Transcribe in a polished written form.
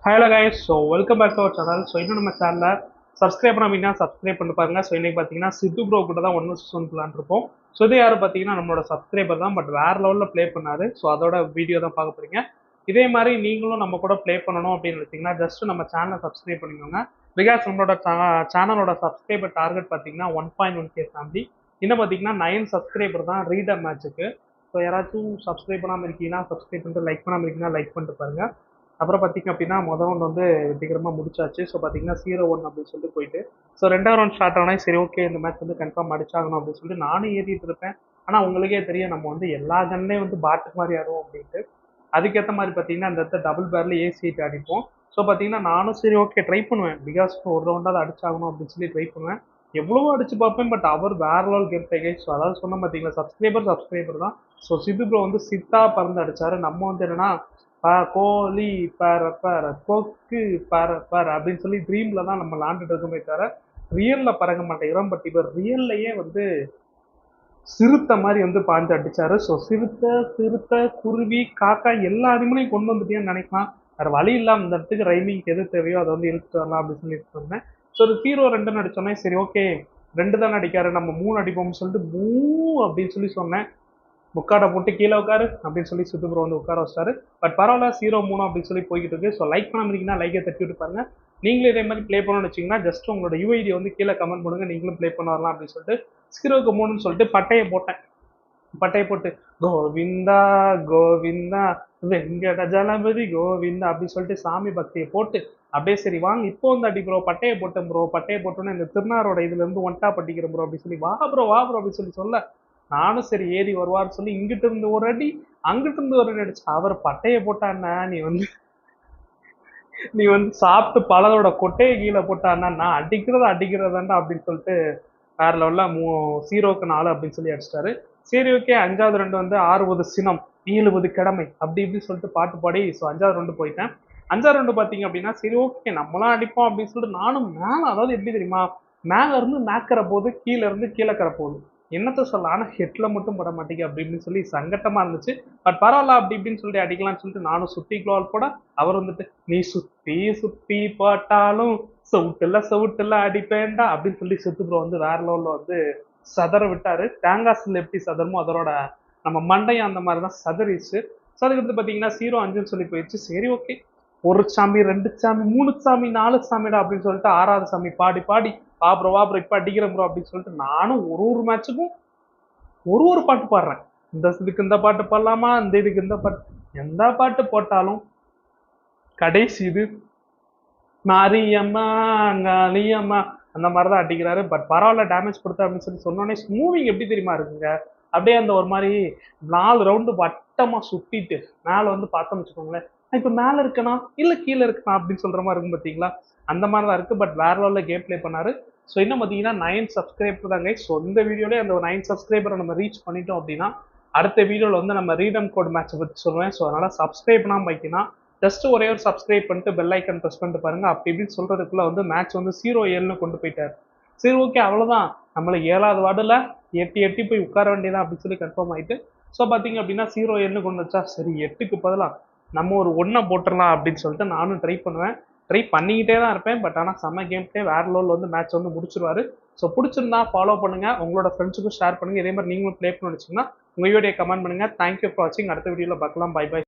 Hello guys, so welcome back to our channel. So இன்னும் நம்ம சேனலில் சப்ஸ்கிரைப் பண்ணாமீங்கன்னா சப்ஸ்கிரைப் பண்ணி பாருங்க. ஸோ இன்னைக்கு பார்த்தீங்கன்னா சித்து ப்ரோ கூட தான் 1 பிளான் இருப்போம். ஸோ இது யாரும் பார்த்தீங்கன்னா நம்மளோட சப்ஸ்கிரைபர் தான், பட் வேற லெவலில் ப்ளே பண்ணாரு. ஸோ அதோட வீடியோ தான் பார்க்க போறீங்க. இதே மாதிரி நீங்களும் நம்ம கூட ப்ளே பண்ணணும் அப்படின்னு நினைச்சீங்கன்னா ஜஸ்ட் நம்ம சேனலை சப்ஸ்கிரைப் பண்ணிக்கோங்க. பிகாஸ் நம்மளோட சேனலோட சப்ஸ்கிரைபர் டார்கெட் பார்த்தீங்கன்னா 1.1K தாண்டி இன்னும் பார்த்தீங்கன்னா 9 சப்ஸ்கிரைபர் தான் ரீடர் மேட்சுக்கு. ஸோ யாராச்சும் சப்ஸ்கிரைப் பண்ணாமல் இருக்கீங்கன்னா சப்ஸ்கிரைப் பண்ணிட்டு, லைக் பண்ணாமல் இருக்கீங்கன்னா லைக் பண்ணிட்டு பாருங்க. அப்புறம் பார்த்தீங்க அப்படின்னா ரவுண்ட் வந்து வெற்றிகரமாக முடிச்சாச்சு. ஸோ பார்த்தீங்கன்னா 0-1 அப்படின்னு சொல்லிட்டு போயிட்டு, ஸோ 2வது ரவுண்ட் ஸ்டார்ட் ஆனால் சரி ஓகே இந்த மேட்ச் வந்து கன்ஃபார்ம் அடிச்சாகணும் அப்படின்னு சொல்லிட்டு நானும் ஏறிட்டு இருப்பேன். ஆனால் உங்களுக்கே தெரியும் நம்ம வந்து எல்லா கன்னையும் வந்து பாட்டு மாதிரி ஆடுவோம் அப்படின்ட்டு. அதுக்கேற்ற மாதிரி பார்த்தீங்கன்னா அந்த இடத்துல டபுள் பேரில் ஏசிட்டு அடிப்போம். ஸோ பார்த்தீங்கன்னா நானும் சரி ஓகே ட்ரை பண்ணுவேன். பிகாஸ் ஒரு ரவுண்டாவது அடிச்சாகணும் அப்படின்னு சொல்லி ட்ரை பண்ணுவேன். எவ்வளவோ அடிச்சு பார்ப்பேன், பட் அவர் வேற லெவல் கேம் பிளே. ஸோ அதாவது சொன்ன பார்த்தீங்களா, சப்ஸ்கிரைபர் தான். ஸோ சித்து ப்ரோ வந்து சித்தா பறந்து அடிச்சாரு. நம்ம வந்து என்னன்னா கோழி பற கொக்கு பற அப்படின்னு சொல்லி ட்ரீம்ல தான் நம்ம விளாண்டுட்டு இருக்கோமே தவிர ரியல்ல பறக்க மாட்டேங்கிறோம். பட் இவர் ரியல்லையே வந்து சிறுத்தை மாதிரி வந்து பாஞ்சு அடிச்சாரு. ஸோ சிறுத்தை குருவி காக்கா எல்லா அனிமலையும் கொண்டு வந்துட்டேன்னு நினைக்கலாம். வேற வழி இல்லாம இந்த இடத்துக்கு ரைமிங்க்கு எது தேவையோ அதை வந்து இழுத்துட்டு வரலாம் அப்படின்னு சொல்லிட்டு இருந்தேன். ஸோ ஒரு 0-2 அடிச்சோன்னே சரி ஓகே 2 தானே அடிக்காரு, நம்ம 3 அடிப்போம்னு சொல்லிட்டு அப்படின்னு சொல்லி சொன்னேன். முக்காடை போட்டு கீழே உட்காரு அப்படின்னு சொல்லி சித்து ப்ரோ வந்து உட்கார வச்சாரு. பட் பரவாயில்ல 0-3 அப்படின்னு சொல்லி போய்கிட்டு இருக்கு. ஸோ லைக் பண்ண முடியுங்கன்னா லைக்கை தட்டி விட்டு பாருங்க. நீங்களும் இதே மாதிரி ப்ளே பண்ணணும்னு வச்சிங்கன்னா ஜஸ்ட் உங்களோட யூஐடி வந்து கீழே கமெண்ட் பண்ணுங்க, நீங்களும் ப்ளே பண்ண வரலாம் அப்படின்னு சொல்லிட்டு 0-3ன்னு சொல்லிட்டு பட்டையை போட்டேன். பட்டையை போட்டு கோவிந்தா கோவிந்தா வெங்கட ஜலபதி கோவிந்தா அப்படின்னு சொல்லிட்டு சாமி பக்தியை போட்டு அப்படியே சரி வாங்க இப்போ வந்து அடி ப்ரோ பட்டையை போட்டேன் ப்ரோ. பட்டையை போட்டோன்னே இந்த திருநாரோட இதுல இருந்து ஒன்டா பட்டிக்கிறேன் ப்ரோ அப்படின்னு சொல்லி வா ப்ரோ அப்படின்னு சொல்லி சொல்ல நானும் சரி ஏறி வருவார்னு சொல்லி இங்கிட்டு இருந்து ஒரு அடி அங்கிட்டு இருந்து ஒரு அடி அடிச்சு அவர் பட்டையை போட்டான்னா நீ வந்து சாப்பிட்டு பழதோட கொட்டையை கீழே போட்டான்னா நான் அடிக்கிறதாண்டா அப்படின்னு சொல்லிட்டு வேற லெவல்ல 0-4 அப்படின்னு சொல்லி அடிச்சிட்டாரு. சரி ஓகே 5வது ரவுண்டு வந்து 6வது சினம் 7வது கடமை அப்படி இப்படி சொல்லிட்டு பாட்டு பாடி ஸோ 5வது ரவுண்டு போயிட்டேன். 5வது ரவுண்டு பார்த்தீங்க அப்படின்னா சரி ஓகே நம்மளாம் அடிப்போம் அப்படின்னு சொல்லிட்டு நானும் மேலே, அதாவது எப்படி தெரியுமா, மேலே இருந்து மேக்கிற போது கீழே இருந்து கீழக்கிற போகுது என்னத்த சொல்ல, ஆனால் ஹெட்ல மட்டும் போட மாட்டேங்க அப்படி இப்படின்னு சொல்லி சங்கட்டமா இருந்துச்சு. பட் பரவாயில்ல அப்படி இப்படின்னு சொல்லிட்டு அடிக்கலாம்னு சொல்லிட்டு நானும் சுத்தி க்ளோல் போட அவர் வந்துட்டு நீ சுத்தி போட்டாலும் சவுட்டுல அடிப்பேன்டா அப்படின்னு சொல்லி சித்து ப்ரோ வந்து வேற லெவல்ல வந்து சதற விட்டாரு. தேங்காசில் எப்படி சதறமோ அதோட நம்ம மண்டையும் அந்த மாதிரி தான் சதறிச்சு. ஸோ அதுக்கடுத்து பார்த்தீங்கன்னா 0-5ன்னு சொல்லி போயிடுச்சு. சரி ஓகே ஒரு சாமி 2 சாமி 3 சாமி 4 சாமிடா அப்படின்னு சொல்லிட்டு 6வது சாமி பாடி பாடி வா ப்ரோ இப்ப அடிக்கிறேன் ப்ரோ அப்படின்னு சொல்லிட்டு நானும் ஒரு மேட்சுக்கும் ஒரு பாட்டு பாடுறேன். இந்த இதுக்கு இந்த பாட்டு பாடலாமா, இந்த இதுக்கு இந்த பாட்டு, எந்த பாட்டு போட்டாலும் கடைசி இது மாரியம்மா காளியம்மா அந்த மாதிரி தான் அடிக்கிறாரு. பட் பரவாயில்ல டேமேஜ் கொடுத்தா அப்படின்னு சொல்லி சொன்னோடனே மூவிங் எப்படி தெரியுமா இருக்குங்க, அப்படியே அந்த ஒரு மாதிரி 4 ரவுண்டு வட்டமா சுத்திட்டு மேலே வந்து பார்த்தோம்னு வச்சுக்கோங்களேன், இப்போ மேலே இருக்கனா இல்லை கீழே இருக்கனா அப்படின்னு சொல்ற மாதிரி இருக்கும் பார்த்தீங்களா, அந்த மாதிரி தான் இருக்கு. பட் வேற லெவலில் கேம் ப்ளே பண்ணாரு. ஸோ இன்னும் பார்த்தீங்கன்னா 9 சப்ஸ்கிரைபர் தாங்க. ஸோ இந்த வீடியோலேயே அந்த 9 சப்ஸ்கிரைபரை நம்ம ரீச் பண்ணிட்டோம் அப்படின்னா அடுத்த வீடியோவில் வந்து நம்ம ரீடம் கோட் மேட்சை பற்றி சொல்லுவேன். ஸோ அதனால சப்ஸ்கிரைப் பண்ணாமல் வைக்கினா ஜஸ்ட் ஒரே ஒரு சப்ஸ்கிரைப் பண்ணிட்டு பெல் ஐக்கன் ப்ரெஸ் பண்ணிட்டு பாருங்க. அப்படி இப்படின்னு சொல்றதுக்குள்ள வந்து மேட்ச் வந்து 0-7ன்னு கொண்டு போயிட்டாரு. சரி ஓகே அவ்வளோதான், நம்மளை 7வது வார்டில் எட்டி போய் உட்கார வேண்டியதான் அப்படின்னு சொல்லி கன்ஃபார்ம் ஆயிட்டு ஸோ பார்த்தீங்க அப்படின்னா 0-7ன்னு கொண்டு வச்சா சரி 8க்கு பதிலாக நம்ம ஒரு 1 போட்டுடலாம் அப்படின்னு சொல்லிட்டு நானும் ட்ரை பண்ணுவேன். ட்ரை பண்ணிக்கிட்டே தான் இருப்பேன். பட் ஆனால் செம்ம கேம் பிளே வேற லெவலில் வந்து மேட்ச் வந்து முடிச்சிருவாரு. ஸோ பிடிச்சிருந்தா ஃபாலோ பண்ணுங்க, உங்களோட ஃப்ரெண்ட்ஸுக்கும் ஷேர் பண்ணுங்க. இதே மாதிரி நீங்களும் ப்ளே பண்ணி வச்சிங்கன்னா உங்கள் வீடியோ கமெண்ட் பண்ணுங்க. தேங்க்யூ ஃபார் வாட்சிங். அடுத்த வீடியோவில் பார்க்கலாம். Bye by.